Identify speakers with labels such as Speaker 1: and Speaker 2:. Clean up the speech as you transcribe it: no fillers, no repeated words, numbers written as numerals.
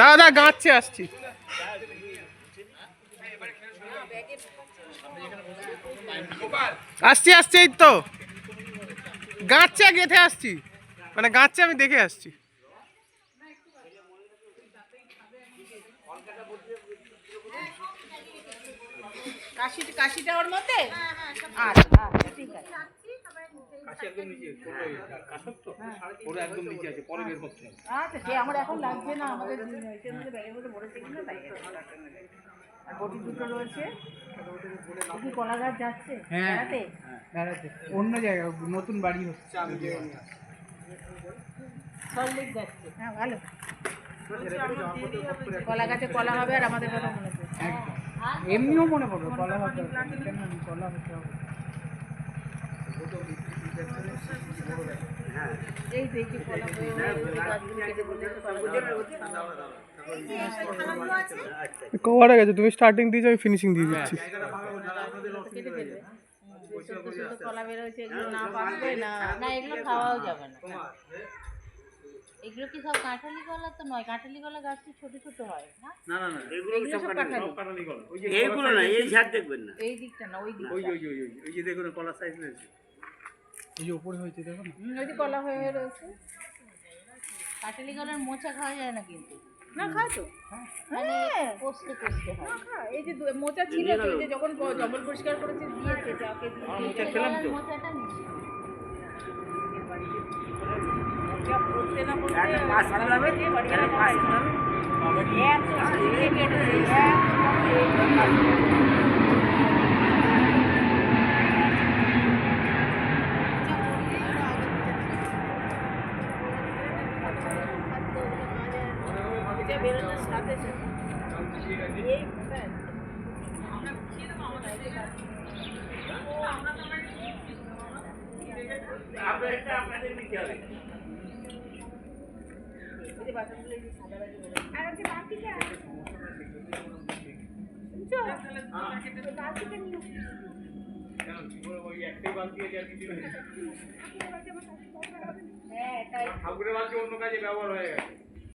Speaker 1: দাদা গাঁচ্ছে আসছি। আসছি আসছি, এই তো গাঁচ্ছে গেঁথে আসছি, মানে গাঁচ্ছে আমি দেখে আসছি।
Speaker 2: কাশিটা ওর মধ্যে? আচ্ছা আচ্ছা ঠিক আছে। আচ্ছা সে আমার এখন লাগছে না, আমাদের ব্যাগের মধ্যে ভরেছে কিনা তাই। আর বটি দুটো রয়েছে। কি কলা গাছ যাচ্ছে বেড়াতে?
Speaker 3: বেড়াতে অন্য জায়গায়, নতুন বাড়ি হচ্ছে।
Speaker 2: সল্লেক যাচ্ছে। হ্যাঁ ভালো, কলা গাছে কলা হবে আর আমাদের কথা মনে পড়ছে।
Speaker 3: এমনিও মনে পড়বে কলা হবে, কলা হতে হবে।
Speaker 2: এই দেখি কলা হয়ে গাছগুলো কেটে বলতে
Speaker 1: কভার হয়ে গেছে, তুমি স্টার্টিং দিয়েছো, আমি ফিনিশিং দিয়ে দিচ্ছি।
Speaker 2: কেটে ফেলবে। কলা বেরোচ্ছে, এগুলো না পাকবে না, না এগুলো খাওয়াও যাবে না। এগুলো কি সব কাঁঠালি কলা তো নয়? কাঁঠালি কলা গাছ কি ছোট ছোট হয় না?
Speaker 4: না না না,
Speaker 2: এগুলো সব কাঁঠালি
Speaker 4: কলা। এইগুলো না, এই ঝাড় দেখবেন না,
Speaker 2: এই দিকটা না, ওই দিকটা।
Speaker 4: ওই যে দেখুন কলা সাইজ রয়েছে,
Speaker 3: এই যে উপরে হয়েছে দেখো না,
Speaker 2: ওই যে কলা হয়ে রয়েছে। কাঁঠালি কলার মোচা খাওয়া যায় না কিন্তু। না খায় তো, মানে কষতে কষতে হয়। এই যে মোচা ছিল তো, এই যে যখন জবল পরিষ্কার করেছে দিয়েছে যাকে দিয়ে,
Speaker 4: মোচা খেলাম তো।
Speaker 2: মোচাটা নিয়েছি। মোচা পড়তে না পড়তে
Speaker 4: একটা পাঁচ কিলো হবে, একটা 5 কিলো হবে।
Speaker 2: এত ছিঁড়ে কেটেছে, বেরোনোর সাথে সাথে এই
Speaker 4: আপনাদের নিতে হবে। ঠাকুরের বালতি অন্য কাজে ব্যবহার হয়ে গেছে।